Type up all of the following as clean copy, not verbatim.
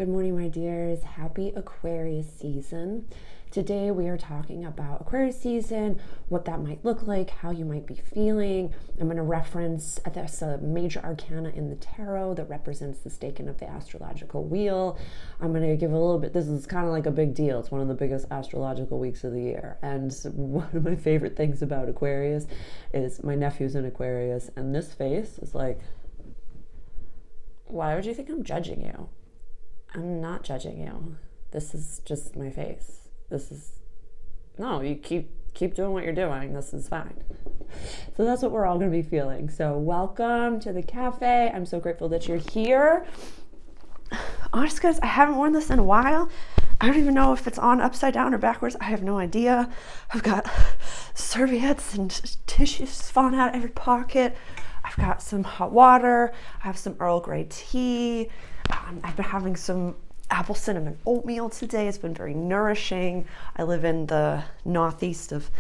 Good morning, my dears. Happy Aquarius season. Today we are talking about Aquarius season, what that might look like, how you might be feeling. I'm going to reference this major arcana in the tarot that represents the Decan of the astrological wheel. I'm going to give a little bit, this is kind of like a big deal. It's one of the biggest astrological weeks of the year. And one of my favorite things about Aquarius is my nephew's in Aquarius, and this face is like, why would you think I'm judging you? I'm not judging you. This is just my face. No, you keep doing what you're doing. This is fine. So that's what we're all going to be feeling. So welcome to the cafe. I'm so grateful that you're here. Honestly, guys, I haven't worn this in a while. I don't even know if it's on upside down or backwards. I have no idea. I've got serviettes and tissues falling out of every pocket. I've got some hot water. I have some Earl Grey tea. I've been having some apple cinnamon oatmeal today. It's been very nourishing. I live in the northeast of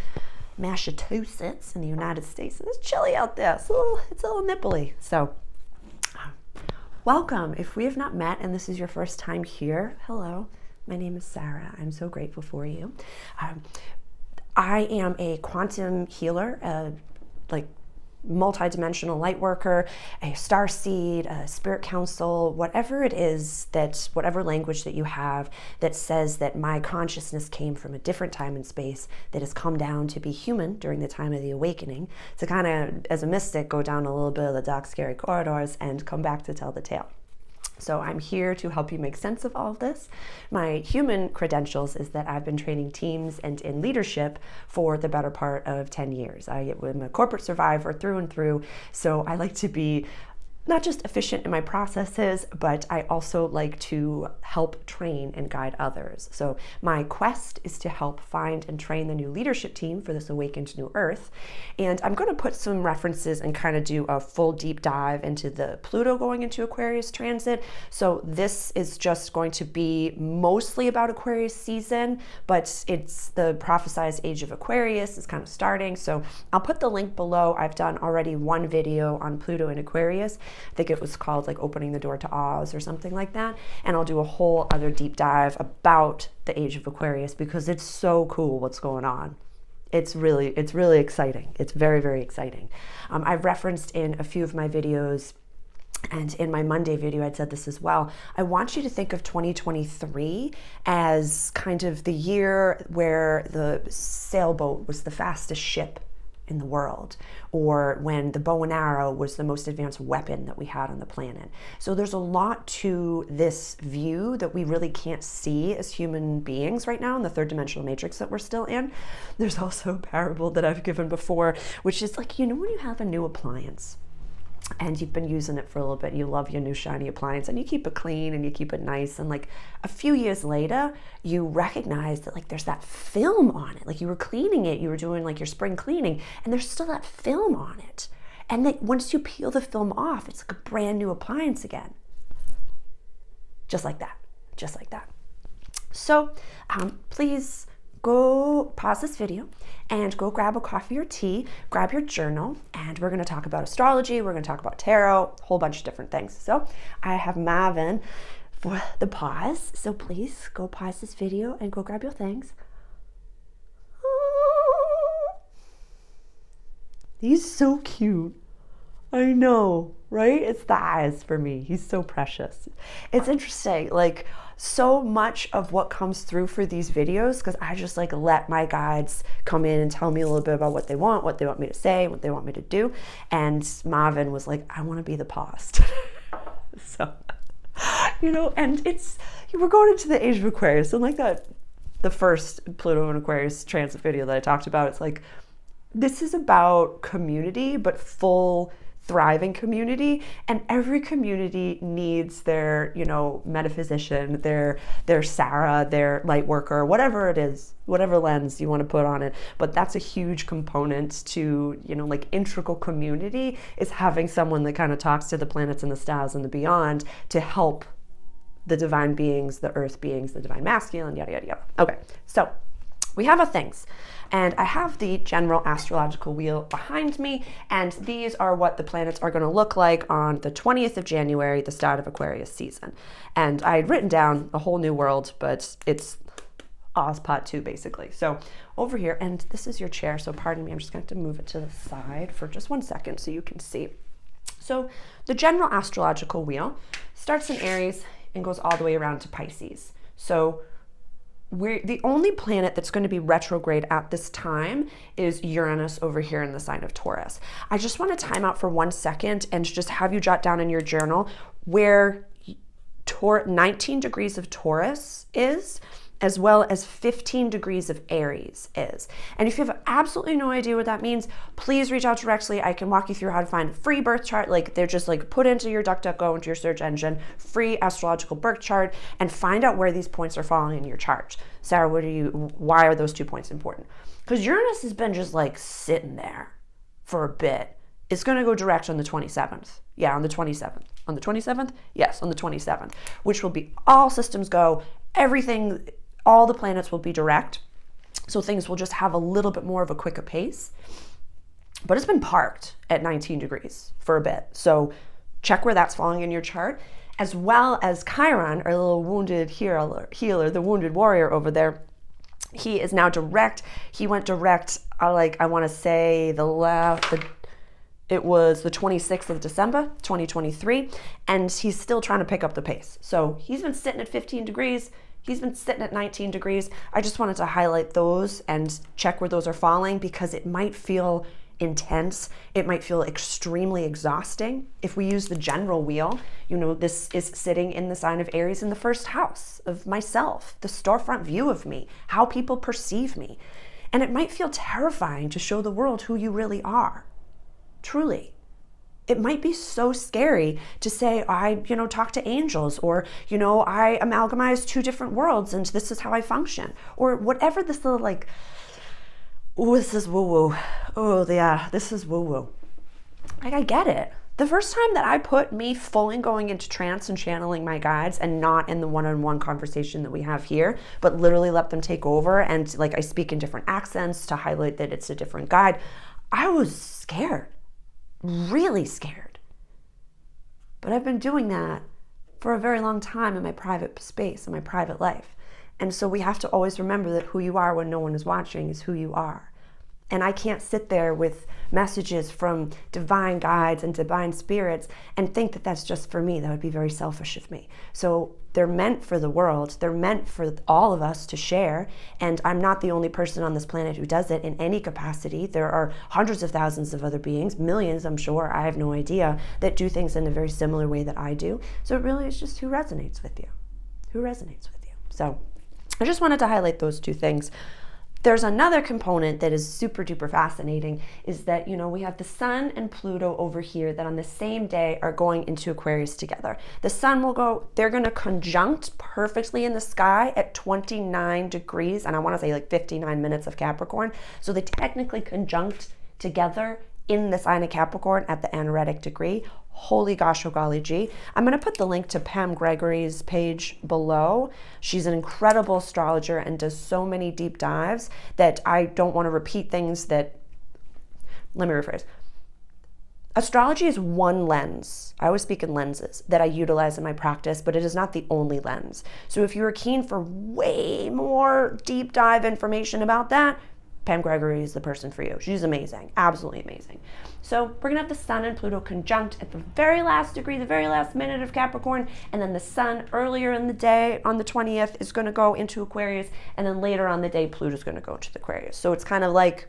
Massachusetts in the United States, and it's chilly out there. It's a little nipply. So welcome. If we have not met and this is your first time here, hello. My name is Sarah. I'm so grateful for you. I am a quantum healer, multidimensional light worker, a star seed, a spirit council, whatever it is, that whatever language that you have that says that my consciousness came from a different time and space that has come down to be human during the time of the awakening, to kind of, as a mystic, go down a little bit of the dark, scary corridors and come back to tell the tale. So I'm here to help you make sense of all of this. My human credentials is that I've been training teams and in leadership for the better part of 10 years. I am a corporate survivor through and through, so I like to be not just efficient in my processes, but I also like to help train and guide others. So my quest is to help find and train the new leadership team for this awakened new earth. And I'm going to put some references and kind of do a full deep dive into the Pluto going into Aquarius transit. So this is just going to be mostly about Aquarius season, but it's the prophesized age of Aquarius is kind of starting. So I'll put the link below. I've done already one video on Pluto and Aquarius. I think it was called like Opening the Door to Oz or something like that. And I'll do a whole other deep dive about the age of Aquarius because it's so cool what's going on. It's really exciting. It's very, very exciting. I've referenced in a few of my videos, and in my Monday video, I'd said this as well. I want you to think of 2023 as kind of the year where the sailboat was the fastest ship in the world, or when the bow and arrow was the most advanced weapon that we had on the planet. So there's a lot to this view that we really can't see as human beings right now in the third dimensional matrix that we're still in. There's also a parable that I've given before, which is like, when you have a new appliance and you've been using it for a little bit, and you love your new shiny appliance and you keep it clean and you keep it nice, and like a few years later you recognize that like there's that film on it. Like you were cleaning it, you were doing like your spring cleaning, and there's still that film on it, and then once you peel the film off, it's like a brand new appliance again. Just like that. So please go pause this video and go grab a coffee or tea, grab your journal, and we're going to talk about astrology, we're going to talk about tarot, a whole bunch of different things. So I have Marvin for the pause, so please go pause this video and go grab your things. He's so cute. I know, right? It's the eyes for me. He's so precious. It's interesting, like so much of what comes through for these videos, because I just like let my guides come in and tell me a little bit about what they want me to say, what they want me to do. And Marvin was like, I want to be the past. So, and we're going into the age of Aquarius. And like the first Pluto and Aquarius transit video that I talked about, it's like, this is about community, but full thriving community, and every community needs their metaphysician, their Sarah, their light worker, whatever it is, whatever lens you want to put on it. But that's a huge component to like integral community, is having someone that kind of talks to the planets and the stars and the beyond to help the divine beings, the earth beings, the divine masculine, yada yada yada. Okay, so we have our things. And I have the general astrological wheel behind me, and these are what the planets are going to look like on the 20th of January, the start of Aquarius season. And I had written down a whole new world, but it's Oz Pot 2 basically. So over here, and this is your chair, so pardon me, I'm just going to have to move it to the side for just 1 second so you can see. So the general astrological wheel starts in Aries and goes all the way around to Pisces. So the only planet that's going to be retrograde at this time is Uranus over here in the sign of Taurus. I just want to time out for 1 second and just have you jot down in your journal where 19 degrees of Taurus is, as well as 15 degrees of Aries is. And if you have absolutely no idea what that means, please reach out directly. I can walk you through how to find a free birth chart. Like, they're just like put into your DuckDuckGo, into your search engine, free astrological birth chart, and find out where these points are falling in your chart. Sarah, why are those 2 points important? Because Uranus has been just like sitting there for a bit. It's going to go direct on the 27th. Yeah, on the 27th. On the 27th? Yes, on the 27th, which will be all systems go, everything. All the planets will be direct, so things will just have a little bit more of a quicker pace. But it's been parked at 19 degrees for a bit, so check where that's falling in your chart, as well as Chiron, our little wounded healer, the wounded warrior over there. He is now direct. He went direct, I want to say it was the 26th of December, 2023, and he's still trying to pick up the pace. So he's been sitting at 15 degrees. He's been sitting at 19 degrees. I just wanted to highlight those and check where those are falling, because it might feel intense. It might feel extremely exhausting. If we use the general wheel, this is sitting in the sign of Aries in the first house of myself, the storefront view of me, how people perceive me. And it might feel terrifying to show the world who you really are. Truly. It might be so scary to say, I talk to angels, or, I amalgamize 2 different worlds and this is how I function, or whatever this little this is woo-woo. Oh, yeah, this is woo-woo. I get it. The first time that I put me fully going into trance and channeling my guides, and not in the one-on-one conversation that we have here, but literally let them take over, and I speak in different accents to highlight that it's a different guide, I was scared. Really scared. But I've been doing that for a very long time in my private space, in my private life. And so we have to always remember that who you are when no one is watching is who you are. And I can't sit there with messages from divine guides and divine spirits and think that that's just for me. That would be very selfish of me. So they're meant for the world. They're meant for all of us to share. And I'm not the only person on this planet who does it in any capacity. There are hundreds of thousands of other beings, millions, I'm sure, I have no idea, that do things in a very similar way that I do. So it really is just who resonates with you. Who resonates with you. So I just wanted to highlight those 2 things. There's another component that is super duper fascinating, is that, we have the Sun and Pluto over here that on the same day are going into Aquarius together. The Sun they're going to conjunct perfectly in the sky at 29 degrees, and I want to say 59 minutes of Capricorn. So they technically conjunct together in the sign of Capricorn at the anaretic degree. Holy gosh, oh golly gee. I'm going to put the link to Pam Gregory's page below. She's an incredible astrologer and does so many deep dives that I don't want to repeat things that, let me rephrase. Astrology is one lens. I always speak in lenses that I utilize in my practice, but it is not the only lens. So if you're keen for way more deep dive information about that, Pam Gregory is the person for you. She's amazing, absolutely amazing. So we're gonna have the Sun and Pluto conjunct at the very last degree, the very last minute of Capricorn, and then the Sun earlier in the day on the 20th is gonna go into Aquarius, and then later on the day, Pluto's gonna go into the Aquarius. So it's kind of like,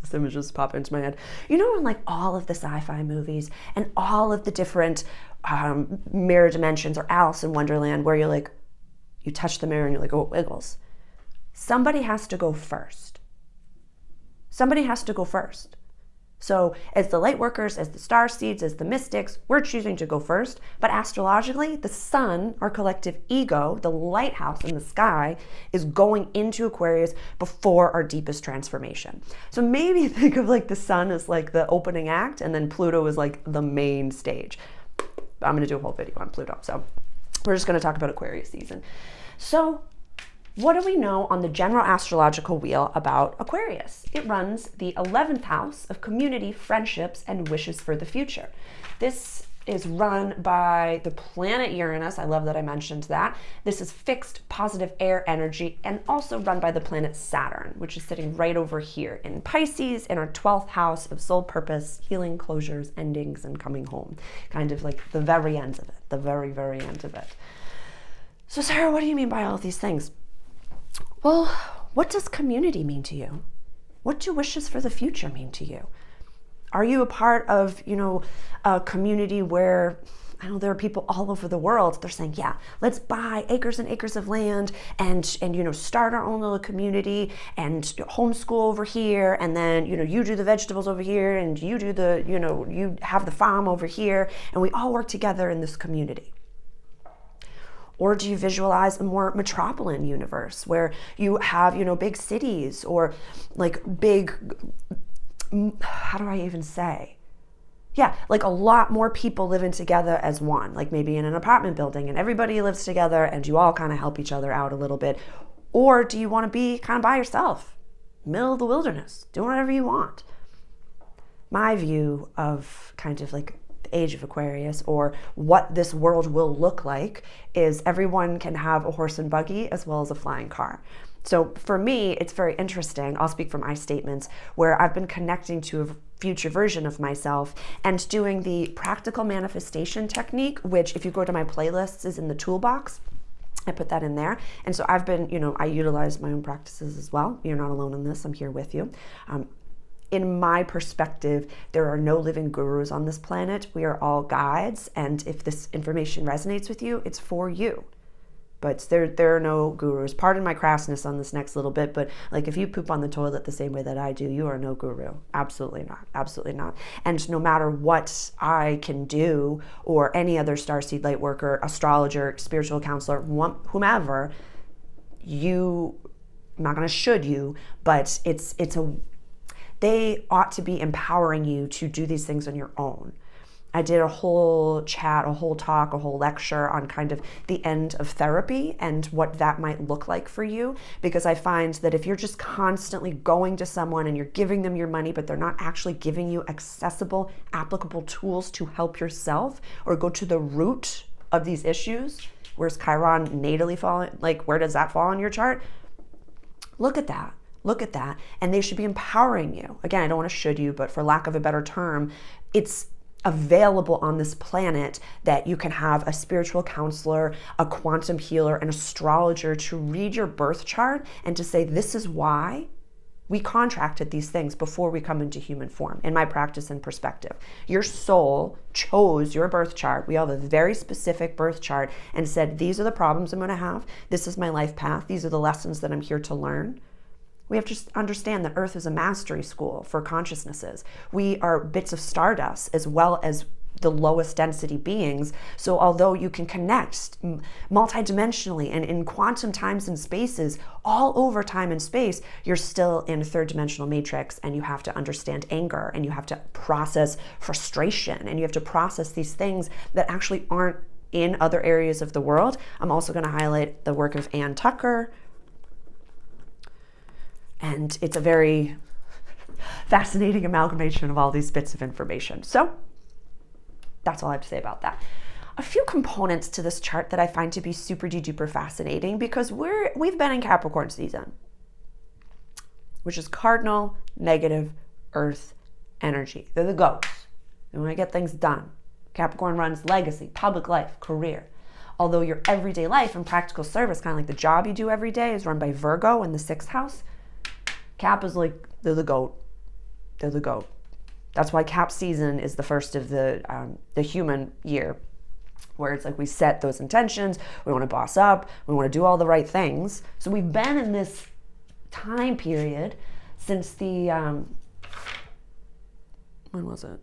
this image just popped into my head. In all of the sci-fi movies and all of the different mirror dimensions, or Alice in Wonderland, where you touch the mirror and you're like, oh, it wiggles. Somebody has to go first. Somebody has to go first. So as the light workers, as the star seeds, as the mystics, we're choosing to go first. But astrologically, the Sun, our collective ego, the lighthouse in the sky, is going into Aquarius before our deepest transformation. So maybe think of the Sun as the opening act, and then Pluto is the main stage. I'm going to do a whole video on Pluto. So we're just going to talk about Aquarius season. So What do we know on the general astrological wheel about Aquarius? It runs the 11th house of community, friendships, and wishes for the future. This is run by the planet Uranus. I love that I mentioned that. This is fixed, positive air energy, and also run by the planet Saturn, which is sitting right over here in Pisces in our 12th house of soul purpose, healing, closures, endings, and coming home. Kind of like the very end of it, the very, very end of it. So Sarah, what do you mean by all of these things? Well, what does community mean to you? What do wishes for the future mean to you? Are you a part of, a community where, I know there are people all over the world, they're saying, yeah, let's buy acres and acres of land and start our own little community and homeschool over here. And then, you do the vegetables over here and you do you have the farm over here and we all work together in this community. Or do you visualize a more metropolitan universe where you have, big cities or like big, how do I even say? Yeah, like a lot more people living together as one, like maybe in an apartment building and everybody lives together and you all kind of help each other out a little bit. Or do you want to be kind of by yourself, middle of the wilderness, doing whatever you want? My view of kind of like the age of Aquarius or what this world will look like is everyone can have a horse and buggy as well as a flying car. So for me, it's very interesting. I'll speak from my statements where I've been connecting to a future version of myself and doing the practical manifestation technique, which if you go to my playlists is in the toolbox. I put that in there. And so I've been, I utilize my own practices as well. You're not alone in this. I'm here with you. In my perspective, there are no living gurus on this planet. We are all guides. And if this information resonates with you, it's for you. But there are no gurus. Pardon my crassness on this next little bit, but like if you poop on the toilet the same way that I do, you are no guru. Absolutely not. Absolutely not. And no matter what I can do or any other starseed light worker, astrologer, spiritual counselor, whomever, I'm not going to should you, but they ought to be empowering you to do these things on your own. I did a whole chat, a whole talk, a whole lecture on kind of the end of therapy and what that might look like for you. Because I find that if you're just constantly going to someone and you're giving them your money, but they're not actually giving you accessible, applicable tools to help yourself or go to the root of these issues, where's Chiron natally falling? Like, where does that fall on your chart? Look at that. Look at that. And they should be empowering you. Again, I don't want to should you, but for lack of a better term, it's available on this planet that you can have a spiritual counselor, a quantum healer, an astrologer to read your birth chart and to say, this is why we contracted these things before we come into human form, in my practice and perspective. Your soul chose your birth chart. We have a very specific birth chart and said, these are the problems I'm going to have. This is my life path. These are the lessons that I'm here to learn. We have to understand that Earth is a mastery school for consciousnesses. We are bits of stardust as well as the lowest density beings. So although you can connect multidimensionally and in quantum times and spaces, all over time and space, you're still in a third dimensional matrix and you have to understand anger and you have to process frustration and you have to process these things that actually aren't in other areas of the world. I'm also going to highlight the work of Ann Tucker. And it's a very fascinating amalgamation of all these bits of information. So that's all I have to say about that. A few components to this chart that I find to be super duper fascinating because we've been in Capricorn season, which is cardinal, negative, earth energy. They're the goats. They want to get things done. Capricorn runs legacy, public life, career. Although your everyday life and practical service, kind of like the job you do every day, is run by Virgo in the 6th house. Cap is like, they're the goat. They're the goat. That's why Cap season is the first of the human year, where it's like we set those intentions, we want to boss up, we want to do all the right things. So we've been in this time period since the, when was it?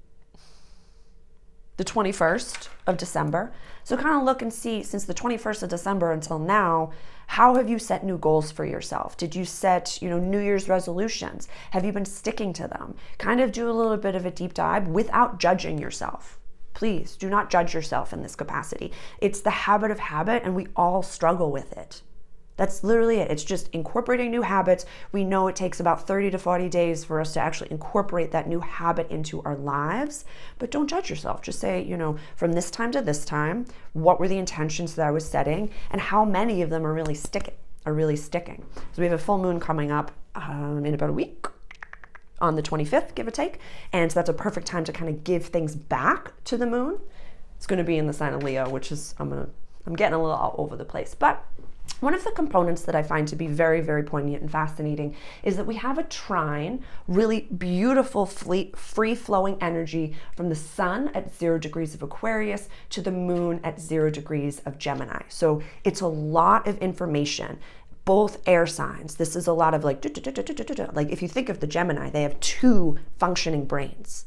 The 21st of December. So kind of look and see, since the 21st of December until now, how have you set new goals for yourself? Did you set, New Year's resolutions? Have you been sticking to them? Kind of do a little bit of a deep dive without judging yourself. Please do not judge yourself in this capacity. It's the habit of habit, and we all struggle with it. That's literally it. It's just incorporating new habits. We know it takes about 30 to 40 days for us to actually incorporate that new habit into our lives. But don't judge yourself. Just say, from this time to this time, what were the intentions that I was setting, and how many of them are really sticking? So we have a full moon coming up in about a week, on the 25th, give or take. And so that's a perfect time to kind of give things back to the moon. It's going to be in the sign of Leo, which is, I'm getting a little all over the place. But one of the components that I find to be very, very poignant and fascinating is that we have a trine, really beautiful, free-flowing energy from the sun at 0 degrees of Aquarius to the moon at 0 degrees of Gemini. So it's a lot of information. Both air signs. This is a lot of like if you think of the Gemini, they have 2 functioning brains.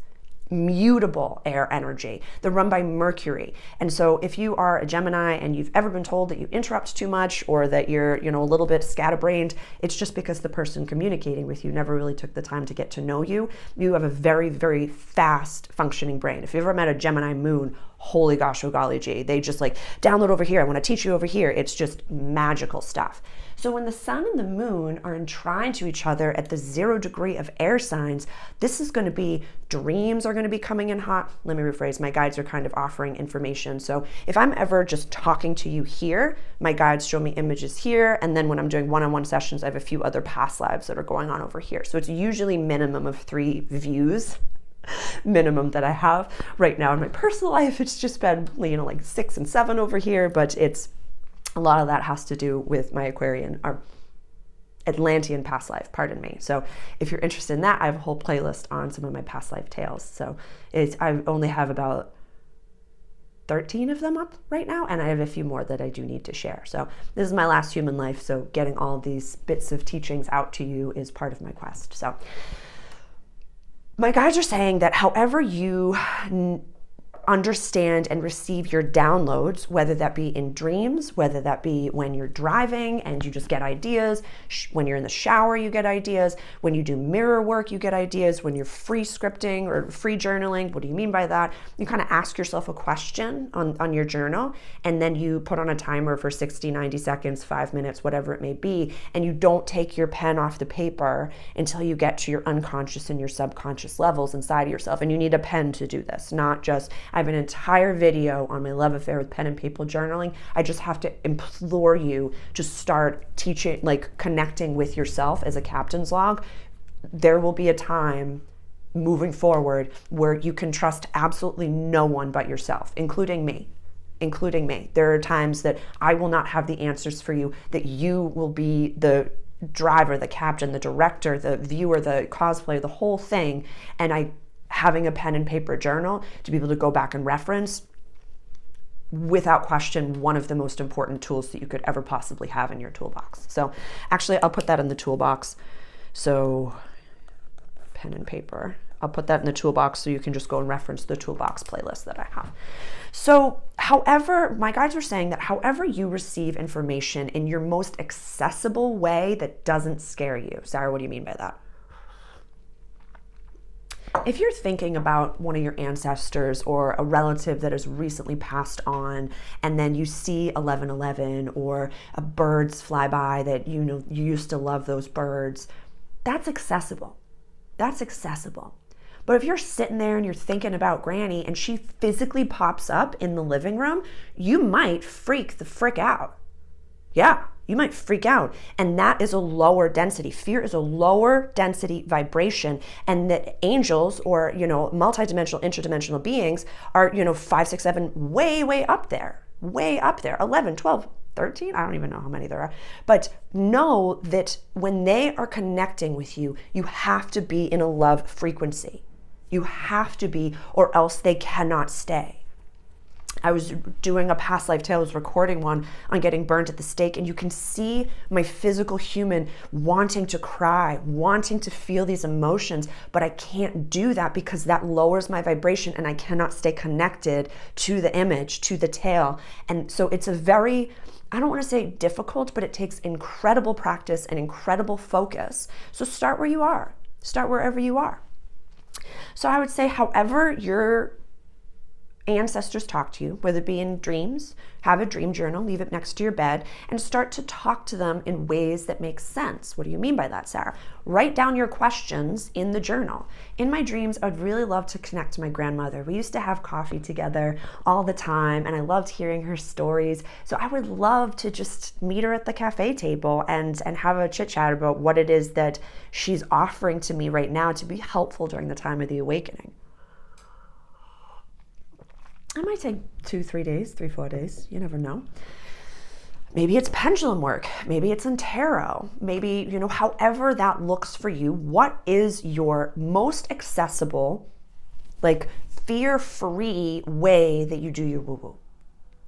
Mutable air energy. They're run by Mercury. And so if you are a Gemini and you've ever been told that you interrupt too much or that you're, a little bit scatterbrained, it's just because the person communicating with you never really took the time to get to know you. You have a very, very fast functioning brain. If you've ever met a Gemini moon, holy gosh, oh golly gee, they just like download over here. I want to teach you over here. It's just magical stuff. So when the sun and the moon are in trine to each other at the 0 degree of air signs, this is going to be, dreams are going to be coming in hot. Let me rephrase, my guides are kind of offering information. So if I'm ever just talking to you here, my guides show me images here. And then when I'm doing one-on-one sessions, I have a few other past lives that are going on over here. So it's usually minimum of 3 views. Minimum that I have right now in my personal life. It's just been, like 6 and 7 over here, but it's a lot of that has to do with my Aquarian or Atlantean past life, pardon me. So if you're interested in that, I have a whole playlist on some of my past life tales. So I only have about 13 of them up right now, and I have a few more that I do need to share. So this is my last human life, so getting all these bits of teachings out to you is part of my quest. So my guides are saying that however you understand and receive your downloads, whether that be in dreams, whether that be when you're driving and you just get ideas, when you're in the shower, you get ideas, when you do mirror work, you get ideas, when you're free scripting or free journaling. What do you mean by that? You kind of ask yourself a question on your journal, and then you put on a timer for 60, 90 seconds, 5 minutes, whatever it may be, and you don't take your pen off the paper until you get to your unconscious and your subconscious levels inside of yourself. And you need a pen to do this, not just, I have an entire video on my love affair with pen and paper journaling. I just have to implore you to start teaching, like connecting with yourself as a captain's log. There will be a time moving forward where you can trust absolutely no one but yourself, including me. There are times that I will not have the answers for you, that you will be the driver, the captain, the director, the viewer, the cosplayer, the whole thing. And having a pen and paper journal to be able to go back and reference, without question, one of the most important tools that you could ever possibly have in your toolbox. So actually, I'll put that in the toolbox. So pen and paper. I'll put that in the toolbox so you can just go and reference the toolbox playlist that I have. So however, my guides are saying that however you receive information in your most accessible way that doesn't scare you. Sarah, what do you mean by that? If you're thinking about one of your ancestors or a relative that has recently passed on, and then you see 1111 or birds fly by that you used to love those birds, that's accessible. But if you're sitting there and you're thinking about Granny and she physically pops up in the living room, you might freak the frick out. Yeah, you might freak out. And that is a lower density. Fear is a lower density vibration. And that angels or, multidimensional, interdimensional beings are, 5, 6, 7, way up there. 11, 12, 13, I don't even know how many there are. But know that when they are connecting with you, you have to be in a love frequency. You have to be, or else they cannot stay. I was doing a past life tale, I was recording one on getting burned at the stake, and you can see my physical human wanting to cry, wanting to feel these emotions, but I can't do that because that lowers my vibration and I cannot stay connected to the image, to the tale. And so it's a very, I don't want to say difficult, but it takes incredible practice and incredible focus. So start where you are. Start wherever you are. So I would say, however you're ancestors talk to you, whether it be in dreams, have a dream journal, leave it next to your bed, and start to talk to them in ways that make sense. What do you mean by that, Sarah? Write down your questions in the journal. In my dreams, I'd really love to connect to my grandmother. We used to have coffee together all the time, and I loved hearing her stories. So I would love to just meet her at the cafe table and have a chit chat about what it is that she's offering to me right now to be helpful during the time of the awakening. It might take 2-3 days, 3-4 days. You never know. Maybe it's pendulum work. Maybe it's in tarot. Maybe, however that looks for you, what is your most accessible, like fear-free way that you do your woo-woo?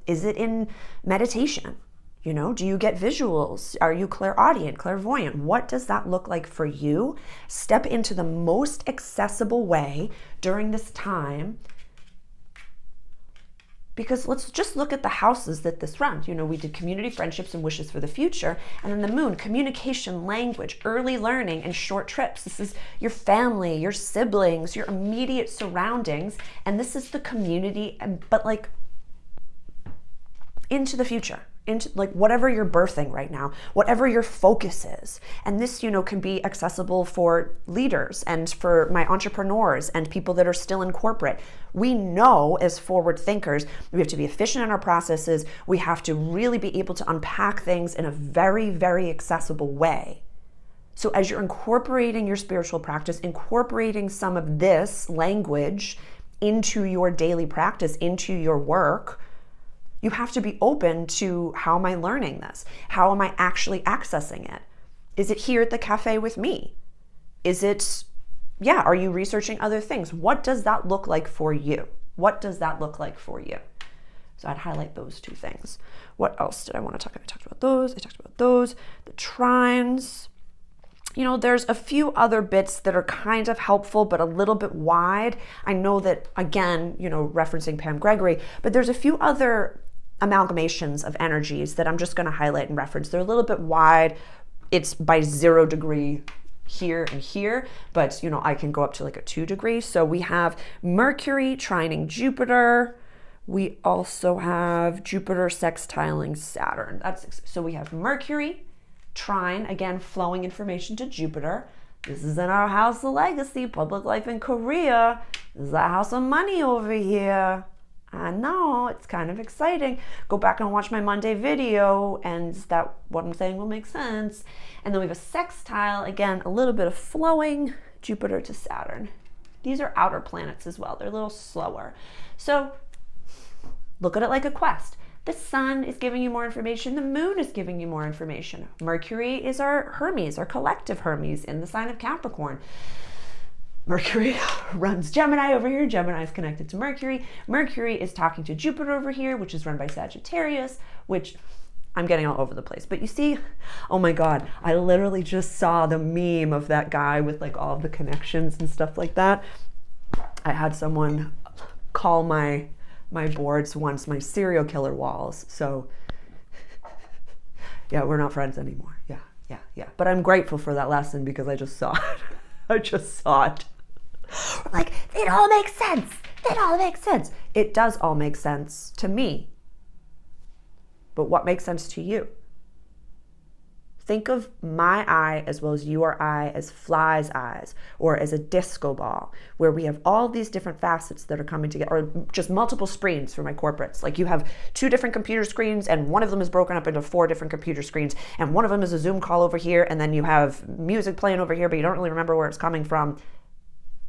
Is it in meditation? Do you get visuals? Are you clairaudient, clairvoyant? What does that look like for you? Step into the most accessible way during this time. Because let's just look at the houses that this runs. We did community, friendships, and wishes for the future. And then the moon, communication, language, early learning, and short trips. This is your family, your siblings, your immediate surroundings. And this is the community, but like into the future. Into like whatever you're birthing right now, whatever your focus is. And this, can be accessible for leaders and for my entrepreneurs and people that are still in corporate. We know as forward thinkers, we have to be efficient in our processes. We have to really be able to unpack things in a very, very accessible way. So as you're incorporating your spiritual practice, incorporating some of this language into your daily practice, into your work, you have to be open to, how am I learning this? How am I actually accessing it? Is it here at the cafe with me? Is it, are you researching other things? What does that look like for you? What does that look like for you? So I'd highlight those two things. What else did I want to talk about? I talked about those. The trines. There's a few other bits that are kind of helpful, but a little bit wide. I know that, again, referencing Pam Gregory, but there's a few other amalgamations of energies that I'm just going to highlight and reference. They're a little bit wide. It's by 0 degree here and here, but I can go up to like a 2 degree. So we have Mercury trining Jupiter. We also have Jupiter sextiling Saturn. So we have Mercury trine, again, flowing information to Jupiter. This is in our house of legacy, public life in Korea. This is our house of money over here. I know, it's kind of exciting. Go back and watch my Monday video, and that what I'm saying will make sense. And then we have a sextile, again, a little bit of flowing, Jupiter to Saturn. These are outer planets as well. They're a little slower. So look at it like a quest. The sun is giving you more information. The moon is giving you more information. Mercury is our Hermes, our collective Hermes in the sign of Capricorn. Mercury runs Gemini over here. Gemini is connected to Mercury. Mercury is talking to Jupiter over here, which is run by Sagittarius, which I'm getting all over the place. But you see, oh my God, I literally just saw the meme of that guy with like all the connections and stuff like that. I had someone call my boards once my serial killer walls. So yeah, we're not friends anymore. Yeah. But I'm grateful for that lesson because I just saw it. I just saw it. Like, it all makes sense. It does all make sense to me. But what makes sense to you? Think of my eye as well as your eye as fly's eyes, or as a disco ball, where we have all these different facets that are coming together, or just multiple screens for my corporates. Like you have 2 different computer screens, and one of them is broken up into 4 different computer screens, and one of them is a Zoom call over here, and then you have music playing over here, but you don't really remember where it's coming from.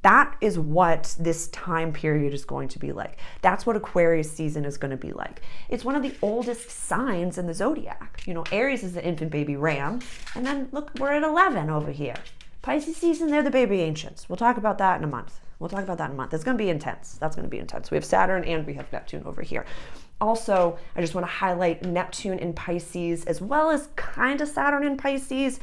That is what this time period is going to be like. That's what Aquarius season is going to be like. It's one of the oldest signs in the zodiac. Aries is the infant baby ram. And then look, we're at 11 over here. Pisces season, they're the baby ancients. We'll talk about that in a month. It's going to be intense. That's going to be intense. We have Saturn and we have Neptune over here. Also, I just want to highlight Neptune in Pisces as well as kind of Saturn in Pisces.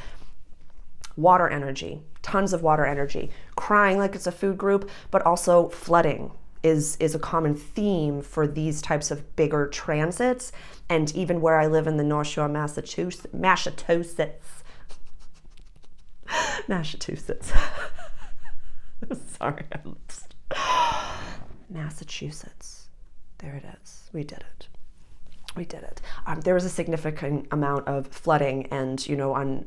Water energy, tons of water energy, crying like it's a food group, but also flooding is a common theme for these types of bigger transits. And even where I live in the North Shore, Massachusetts. Sorry, Massachusetts. There it is. We did it. We did it. There was a significant amount of flooding, and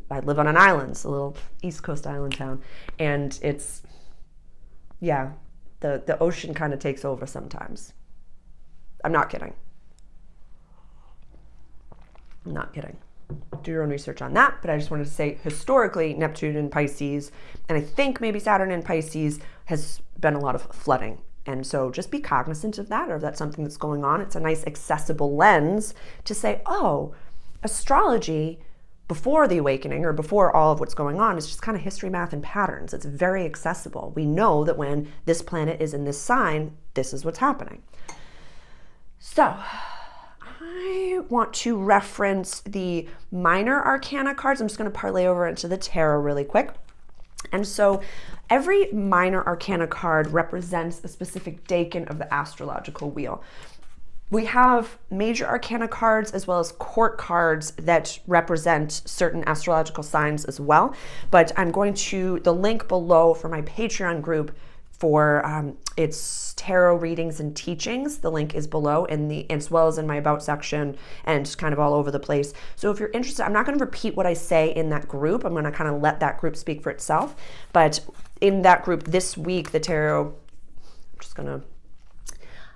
I live on an island, it's a little East Coast island town, and it's, yeah, the ocean kind of takes over sometimes. I'm not kidding. I'm not kidding. Do your own research on that, but I just wanted to say historically Neptune in Pisces, and I think maybe Saturn in Pisces, has been a lot of flooding. And so just be cognizant of that, or if that's something that's going on. It's a nice accessible lens to say, oh, astrology before the awakening or before all of what's going on is just kind of history, math, and patterns. It's very accessible. We know that when this planet is in this sign, this is what's happening. So I want to reference the minor arcana cards. I'm just going to parlay over into the tarot really quick. And so every minor arcana card represents a specific decan of the astrological wheel. We have major arcana cards as well as court cards that represent certain astrological signs as well. But I'm going to, the link below for my Patreon group for its tarot readings and teachings, the link is below as well as in my about section and kind of all over the place. So if you're interested, I'm not going to repeat what I say in that group. I'm going to kind of let that group speak for itself. But in that group this week, the tarot,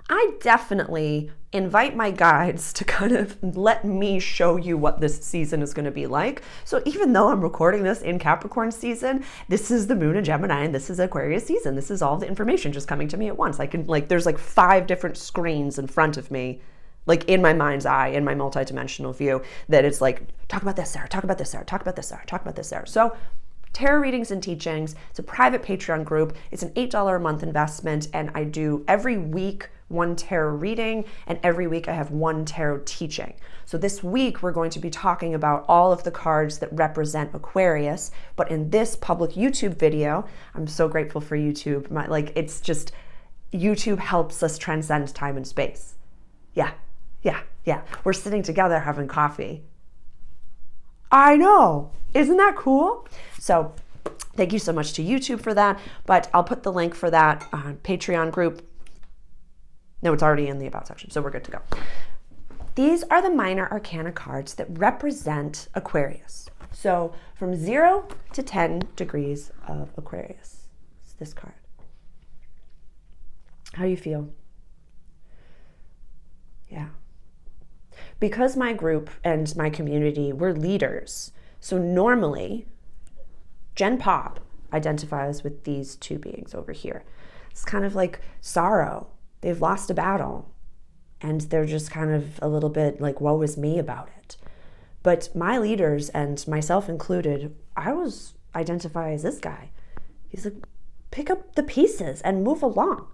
I definitely invite my guides to kind of let me show you what this season is going to be like. So even though I'm recording this in Capricorn season, this is the moon in Gemini and this is Aquarius season. This is all the information just coming to me at once. I can, there's 5 different screens in front of me, in my mind's eye, in my multidimensional view, that it's talk about this, Sarah, talk about this, Sarah, talk about this, Sarah, talk about this, Sarah. So tarot readings and teachings, it's a private Patreon group. It's an $8 a month investment, and I do every week one tarot reading, and every week I have one tarot teaching. So this week we're going to be talking about all of the cards that represent Aquarius, but in this public YouTube video, I'm so grateful for YouTube. It's just, YouTube helps us transcend time and space. Yeah. We're sitting together having coffee. I know. Isn't that cool? So thank you so much to YouTube for that, but I'll put the link for that Patreon group. No, it's already in the about section, so we're good to go. These are the minor arcana cards that represent Aquarius. So from 0 to 10 degrees of Aquarius. It's this card. How do you feel? Yeah. Because my group and my community, we're leaders. So normally, Gen Pop identifies with these 2 beings over here. It's kind of like sorrow. They've lost a battle, and they're just kind of a little bit woe is me about it. But my leaders, and myself included, I was identify as this guy. He's pick up the pieces and move along.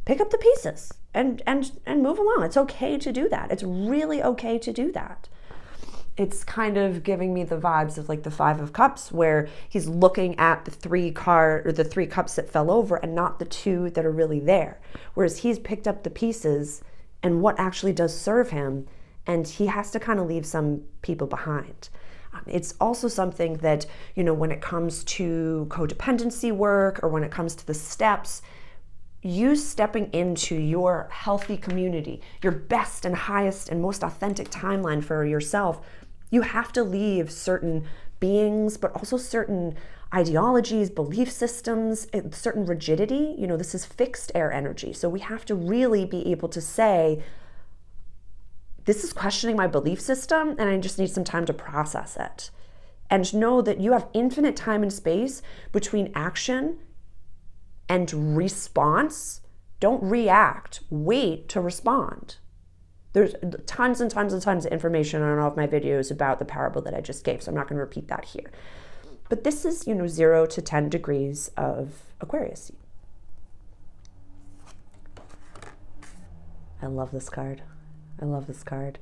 Pick up the pieces and move along. It's okay to do that. It's really okay to do that. It's kind of giving me the vibes of the 5 of Cups, where he's looking at the 3 cups that fell over and not the 2 that are really there. Whereas he's picked up the pieces and what actually does serve him, and he has to kind of leave some people behind. It's also something that, when it comes to codependency work or when it comes to the steps, you stepping into your healthy community, your best and highest and most authentic timeline for yourself, you have to leave certain beings, but also certain ideologies, belief systems, certain rigidity. This is fixed air energy. So we have to really be able to say, this is questioning my belief system, and I just need some time to process it. And know that you have infinite time and space between action and response. Don't react. Wait to respond. There's tons and tons and tons of information on all of my videos about the parable that I just gave, so I'm not going to repeat that here. But this is, 0 to 10 degrees of Aquarius. I love this card. I love this card.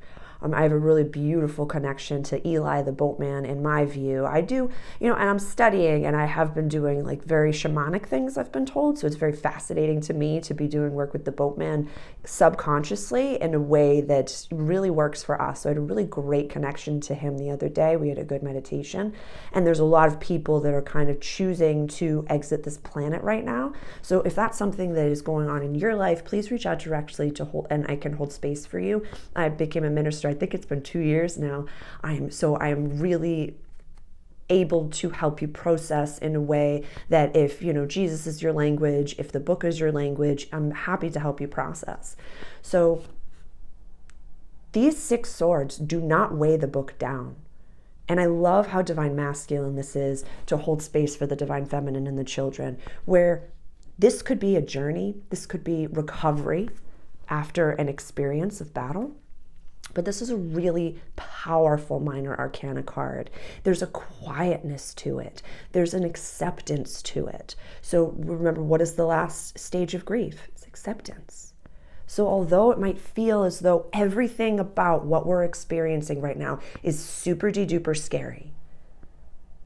I have a really beautiful connection to Eli the boatman in my view. I do, and I'm studying and I have been doing like very shamanic things, I've been told. So it's very fascinating to me to be doing work with the boatman subconsciously in a way that really works for us. So I had a really great connection to him the other day. We had a good meditation. And there's a lot of people that are kind of choosing to exit this planet right now. So if that's something that is going on in your life, please reach out directly to hold, and I can hold space for you. I became a minister, I think it's been 2 years now. I am really able to help you process in a way that if, Jesus is your language, if the book is your language, I'm happy to help you process. So these 6 swords do not weigh the book down. And I love how divine masculine this is to hold space for the divine feminine and the children, where this could be a journey, this could be recovery after an experience of battle. But this is a really powerful minor arcana card. There's a quietness to it. There's an acceptance to it. So remember, what is the last stage of grief? It's acceptance. So although it might feel as though everything about what we're experiencing right now is super duper scary,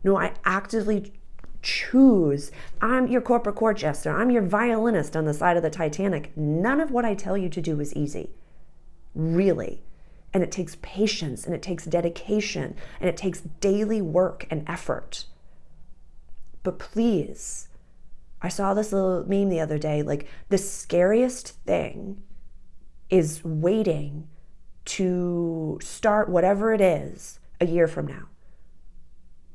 no, I actively choose. I'm your corporate court jester. I'm your violinist on the side of the Titanic. None of what I tell you to do is easy, really. And it takes patience, and it takes dedication, and it takes daily work and effort. But please, I saw this little meme the other day, like the scariest thing is waiting to start whatever it is a year from now.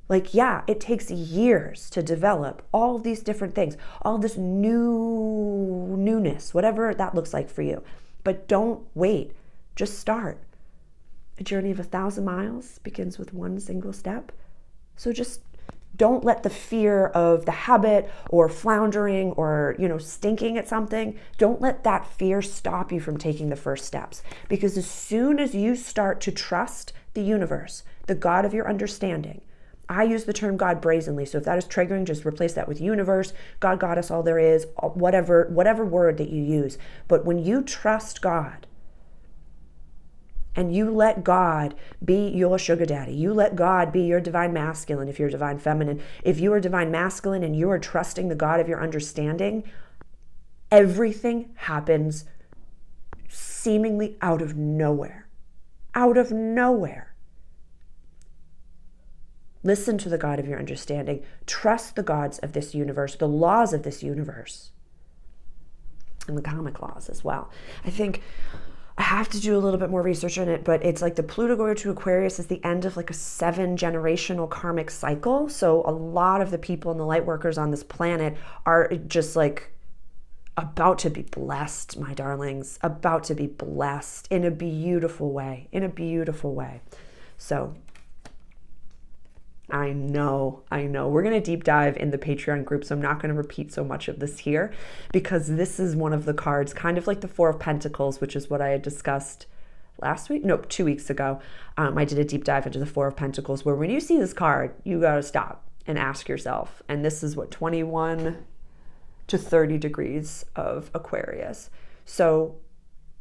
Like, yeah, it takes years to develop all these different things, all this newness, whatever that looks like for you. But don't wait, just start. A journey of 1,000 miles begins with one single step. So just don't let the fear of the habit or floundering or, stinking at something, don't let that fear stop you from taking the first steps. Because as soon as you start to trust the universe, the God of your understanding, I use the term God brazenly. So if that is triggering, just replace that with universe, God, goddess, all there is, whatever word that you use. But when you trust God, and you let God be your sugar daddy. You let God be your divine masculine if you're divine feminine. If you are divine masculine and you are trusting the God of your understanding, everything happens seemingly out of nowhere. Out of nowhere. Listen to the God of your understanding. Trust the gods of this universe, the laws of this universe, and the karmic laws as well. I think I have to do a little bit more research on it, but it's like the Pluto going to Aquarius is the end of like a 7-generational karmic cycle. So a lot of the people and the light workers on this planet are just like about to be blessed, my darlings, about to be blessed in a beautiful way, So I know. We're going to deep dive in the Patreon group, so I'm not going to repeat so much of this here because this is one of the cards, kind of like the Four of Pentacles, which is what I had discussed 2 weeks ago. I did a deep dive into the Four of Pentacles, where when you see this card, you got to stop and ask yourself, and this is 21 to 30 degrees of Aquarius. So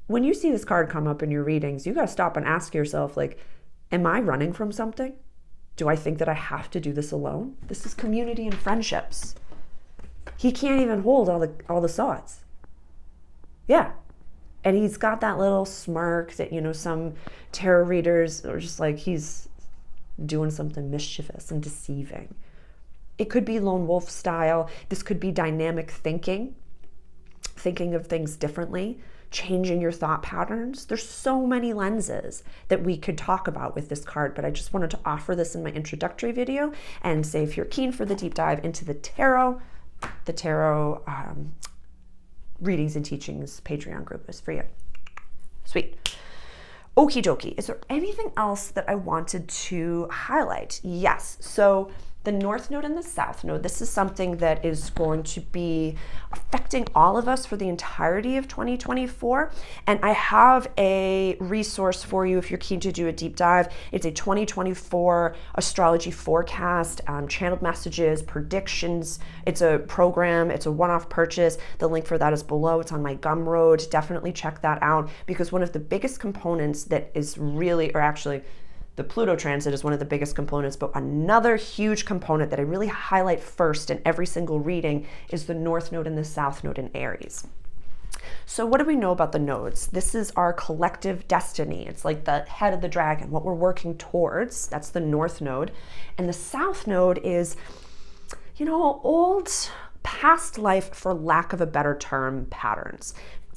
when you see this card come up in your readings, you got to stop and ask yourself, like, am I running from something? Do I think that I have to do this alone? This is community and friendships. He can't even hold all the swords. Yeah. And he's got that little smirk that, some tarot readers are just like, he's doing something mischievous and deceiving. It could be lone wolf style. This could be dynamic thinking of things differently, changing your thought patterns. There's so many lenses that we could talk about with this card, but I just wanted to offer this in my introductory video and say, if you're keen for the deep dive into the tarot readings and teachings Patreon group is for you. Sweet. Okie dokie. Is there anything else that I wanted to highlight? Yes. So The North Node and the South Node, this is something that is going to be affecting all of us for the entirety of 2024. And I have a resource for you if you're keen to do a deep dive. It's a 2024 astrology forecast, channeled messages, predictions. It's a program, it's a one-off purchase. The link for that is below. It's on my Gumroad. Definitely check that out, because one of the biggest components that is really, or actually, the Pluto transit is one of the biggest components, but another huge component that I really highlight first in every single reading is the North Node and the South Node in Aries. So what do we know about the nodes? This is our collective destiny. It's like the head of the dragon, what we're working towards. That's the North Node. And the South Node is, old past life, for lack of a better term, patterns.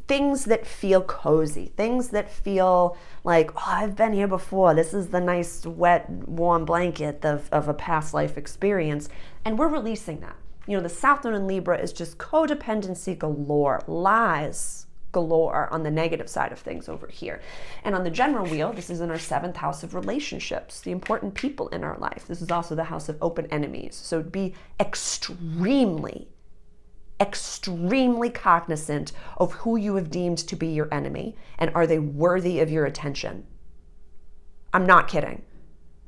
Things that feel cozy, things that feel like, oh, I've been here before. This is the nice, wet, warm blanket of a past life experience. And we're releasing that. The South Node in Libra is just codependency galore, lies galore on the negative side of things over here. And on the general wheel, this is in our 7th house of relationships, the important people in our life. This is also the house of open enemies. So be extremely cognizant of who you have deemed to be your enemy, and are they worthy of your attention? I'm not kidding.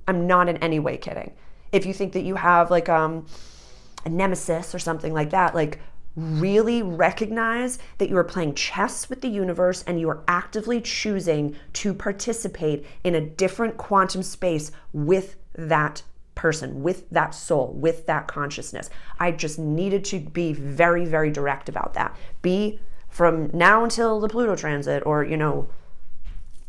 I'm not in any way kidding. If you think that you have like a nemesis or something like that, like really recognize that you are playing chess with the universe and you are actively choosing to participate in a different quantum space with that person, with that soul, with that consciousness. I just needed to be very, very direct about that. Be from now until the Pluto transit, or,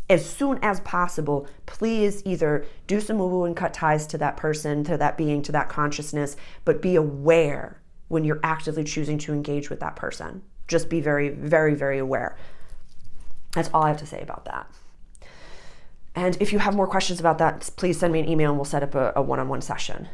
as soon as possible, please either do some woo-woo and cut ties to that person, to that being, to that consciousness, but be aware when you're actively choosing to engage with that person. Just be very, very, very aware. That's all I have to say about that. And if you have more questions about that, please send me an email and we'll set up a one-on-one session.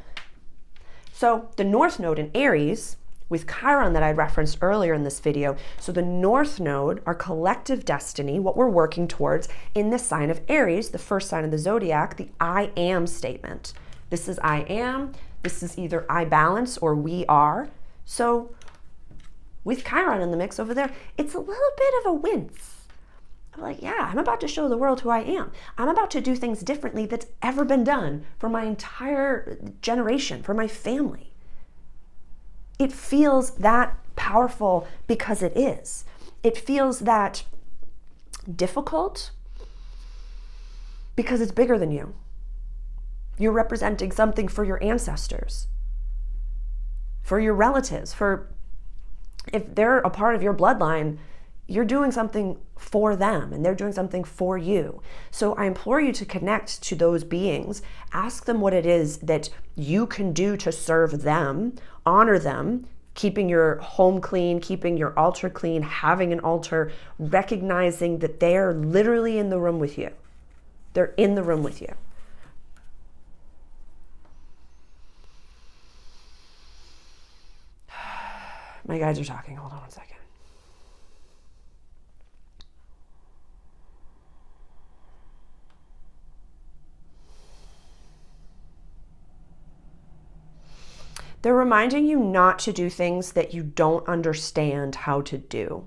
So the North Node in Aries, with Chiron that I referenced earlier in this video. So the North Node, our collective destiny, what we're working towards in the sign of Aries, the first sign of the zodiac, the I am statement. This is I am. This is either I balance or we are. So with Chiron in the mix over there, it's a little bit of a wince. I'm like, yeah, I'm about to show the world who I am. I'm about to do things differently that's ever been done for my entire generation, for my family. It feels that powerful because it is. It feels that difficult because it's bigger than you. You're representing something for your ancestors, for your relatives, for if they're a part of your bloodline, you're doing something for them and they're doing something for you. So I implore you to connect to those beings, ask them what it is that you can do to serve them, honor them, keeping your home clean, keeping your altar clean, having an altar, recognizing that they're literally in the room with you. They're in the room with you. My guides are talking. Hold on one second. They're reminding you not to do things that you don't understand how to do.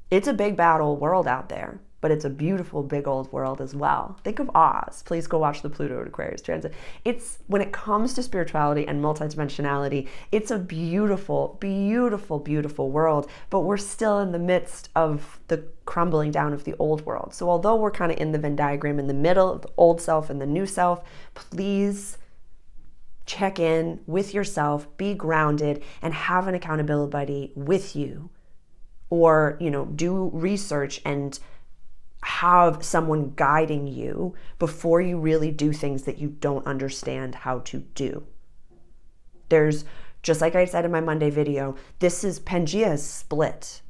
It's a big bad old world out there, but it's a beautiful big old world as well. Think of Oz. Please go watch the Pluto and Aquarius transit. It's, when it comes to spirituality and multidimensionality, it's a beautiful, beautiful, beautiful world, but we're still in the midst of the crumbling down of the old world. So although we're kind of in the Venn diagram in the middle of the old self and the new self, please check in with yourself, be grounded, and have an accountability buddy with you. Or, do research and have someone guiding you before you really do things that you don't understand how to do. There's, just like I said in my Monday video, Pangea is split.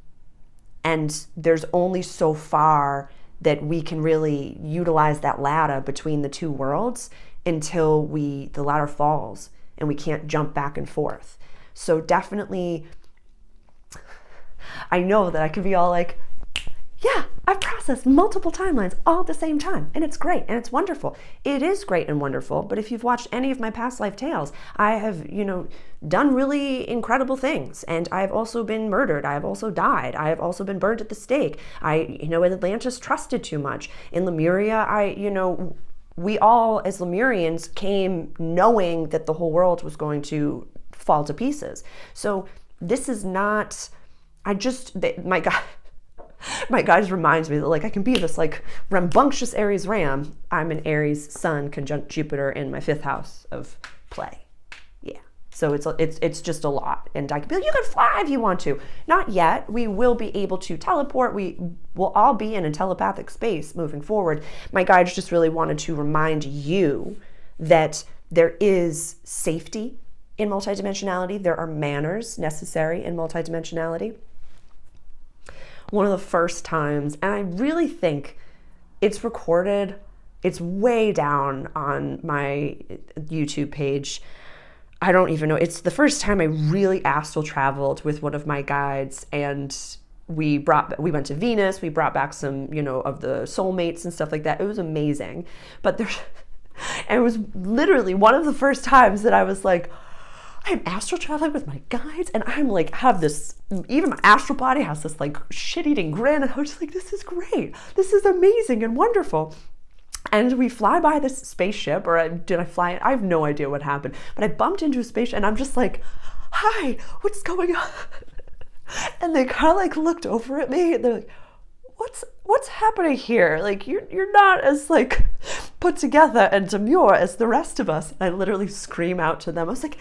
And there's only so far that we can really utilize that ladder between the two worlds until the ladder falls and we can't jump back and forth. So definitely, I know that I could be all like, yeah, I've processed multiple timelines all at the same time, and it's great and it's wonderful. It is great and wonderful, but if you've watched any of my past life tales, I have, done really incredible things, and I've also been murdered. I have also died. I have also been burned at the stake. In Atlantis trusted too much. In Lemuria, we all as Lemurians came knowing that the whole world was going to fall to pieces. So this is not, my guys reminds me that I can be this rambunctious Aries Ram. I'm an Aries Sun conjunct Jupiter in my 5th house of play. Yeah. So it's just a lot. And I can be like, you can fly if you want to. Not yet. We will be able to teleport. We will all be in a telepathic space moving forward. My guides just really wanted to remind you that there is safety in multidimensionality. There are manners necessary in multidimensionality. One of the first times, and I really think it's recorded, it's way down on my YouTube page. I don't even know. It's the first time I really astral traveled with one of my guides, and we went to Venus, we brought back some, of the soulmates and stuff like that. It was amazing. And it was literally one of the first times that I was like, I'm astral traveling with my guides, and I'm have this, even my astral body has this shit-eating grin, and I was just like, this is great. This is amazing and wonderful. And we fly by this spaceship, or did I fly it? I have no idea what happened, but I bumped into a spaceship, and I'm just like, hi, what's going on? And they kind of looked over at me, and they're like, what's happening here? You're not as put together and demure as the rest of us. And I literally scream out to them. I was like,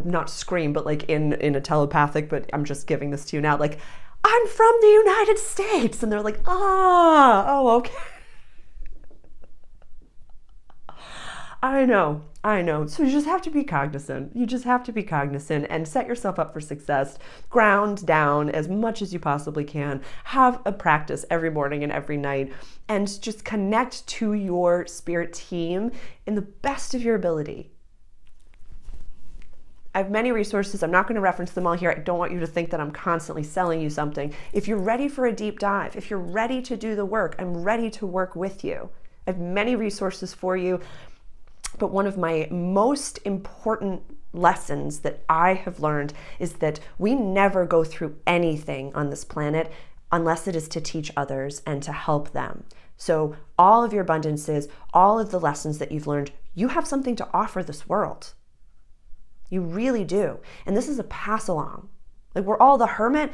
not scream, but in a telepathic, but I'm just giving this to you now. I'm from the United States. And they're like, oh, okay. I know. So you just have to be cognizant. You just have to be cognizant and set yourself up for success. Ground down as much as you possibly can. Have a practice every morning and every night, and just connect to your spirit team in the best of your ability. I have many resources. I'm not going to reference them all here. I don't want you to think that I'm constantly selling you something. If you're ready for a deep dive, if you're ready to do the work, I'm ready to work with you. I have many resources for you. But one of my most important lessons that I have learned is that we never go through anything on this planet unless it is to teach others and to help them. So all of your abundances, all of the lessons that you've learned, you have something to offer this world. You really do. And this is a pass along. We're all the hermit,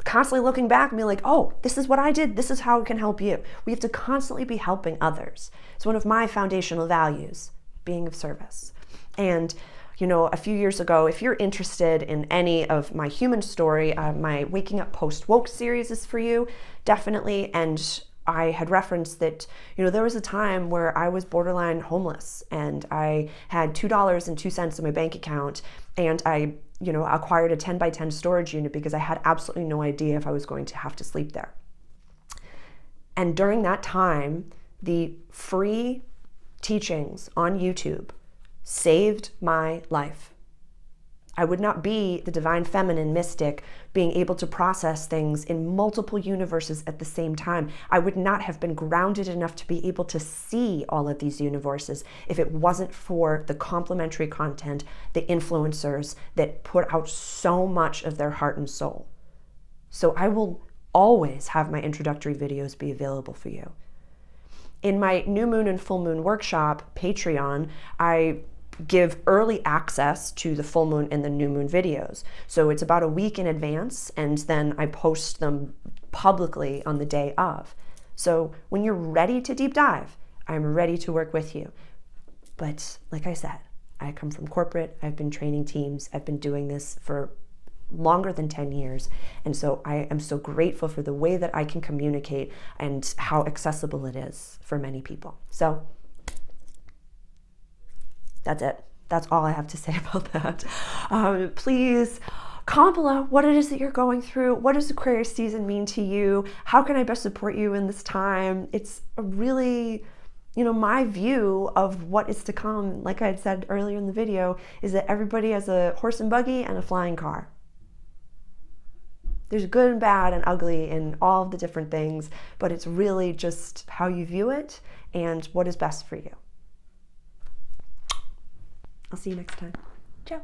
constantly looking back and being like, oh, this is what I did. This is how it can help you. We have to constantly be helping others. It's one of my foundational values. Being of service. And a few years ago, if you're interested in any of my human story, my Waking Up Post Woke series is for you, definitely. And I had referenced that, there was a time where I was borderline homeless, and I had $2.02 in my bank account, and I, acquired a 10 by 10 storage unit because I had absolutely no idea if I was going to have to sleep there. And during that time, the free teachings on YouTube saved my life. I would not be the divine feminine mystic being able to process things in multiple universes at the same time. I would not have been grounded enough to be able to see all of these universes if it wasn't for the complementary content, the influencers that put out so much of their heart and soul. So I will always have my introductory videos be available for you. In my new moon and full moon workshop, Patreon, I give early access to the full moon and the new moon videos. So it's about a week in advance, and then I post them publicly on the day of. So when you're ready to deep dive, I'm ready to work with you. But like I said, I come from corporate, I've been training teams, I've been doing this for longer than 10 years. And so I am so grateful for the way that I can communicate and how accessible it is for many people. So that's it. That's all I have to say about that. Please comment below what it is that you're going through. What does Aquarius season mean to you? How can I best support you in this time? It's a really, my view of what is to come, like I had said earlier in the video, is that everybody has a horse and buggy and a flying car. There's good and bad and ugly in all of the different things, but it's really just how you view it and what is best for you. I'll see you next time. Ciao.